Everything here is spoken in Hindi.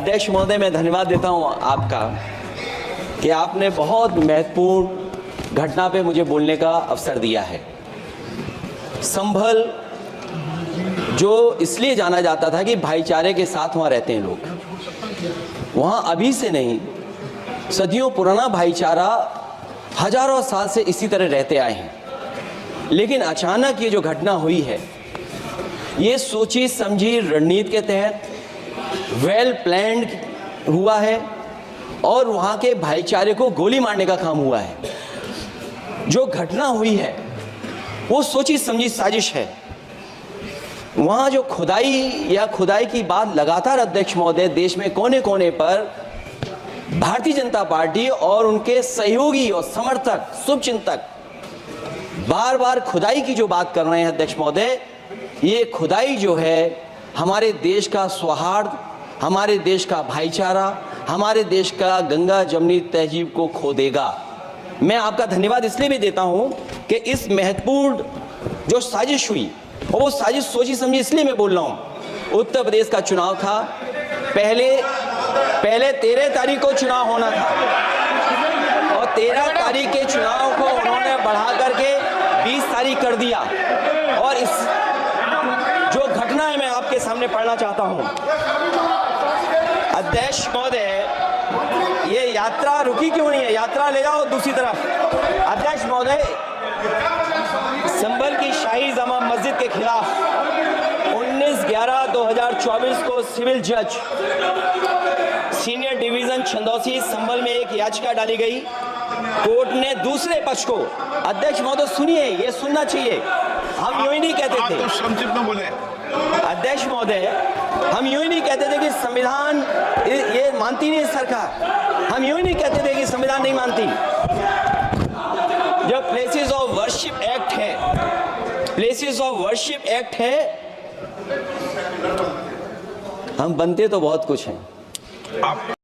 अध्यक्ष महोदय, मैं धन्यवाद देता हूं आपका कि आपने बहुत महत्वपूर्ण घटना पे मुझे बोलने का अवसर दिया है। संभल जो इसलिए जाना जाता था कि भाईचारे के साथ वहाँ रहते हैं लोग, वहाँ अभी से नहीं, सदियों पुराना भाईचारा हजारों साल से इसी तरह रहते आए हैं। लेकिन अचानक ये जो घटना हुई है, ये सोची समझी रणनीति के तहत वेल प्लान्ड हुआ है और वहाँ के भाईचारे को गोली मारने का काम हुआ है। जो घटना हुई है वो सोची समझी साजिश है। वहाँ जो खुदाई की बात लगातार अध्यक्ष महोदय देश में कोने कोने पर भारतीय जनता पार्टी और उनके सहयोगी और समर्थक शुभचिंतक बार बार खुदाई की जो बात कर रहे हैं अध्यक्ष महोदय, ये खुदाई जो है हमारे देश का सौहार्द, हमारे देश का भाईचारा, हमारे देश का गंगा जमनी तहजीब को खो देगा। मैं आपका धन्यवाद इसलिए भी देता हूं कि इस महत्वपूर्ण जो साजिश हुई, और वो साजिश सोची समझी इसलिए मैं बोल रहा हूं। उत्तर प्रदेश का चुनाव था, पहले 13 तारीख को चुनाव होना था और 13 तारीख के चुनाव को उन्होंने बढ़ा करके 20 तारीख कर दिया। और इस जो घटना है मैं आपके सामने पढ़ना चाहता हूं। अध्यक्ष महोदय, ये यात्रा रुकी क्यों नहीं है? यात्रा ले जाओ दूसरी तरफ। अध्यक्ष महोदय, संभल की शाही जामा मस्जिद के खिलाफ 19/11/2024 को सिविल जज सीनियर डिवीजन छंदौसी संभल में एक याचिका डाली गई। कोर्ट ने दूसरे पक्ष को, अध्यक्ष महोदय सुनिए, ये सुनना चाहिए, हम यूं ही नहीं कहते थे, संक्षिप्त में बोले। अध्यक्ष महोदय, हम यूं ही नहीं कहते थे कि संविधान ये मानती नहीं सरकार, हम यूं ही नहीं कहते थे कि संविधान नहीं मानती। जो प्लेसेस ऑफ वर्शिप एक्ट है, प्लेसेस ऑफ वर्शिप एक्ट है, हम बनते तो बहुत कुछ हैं।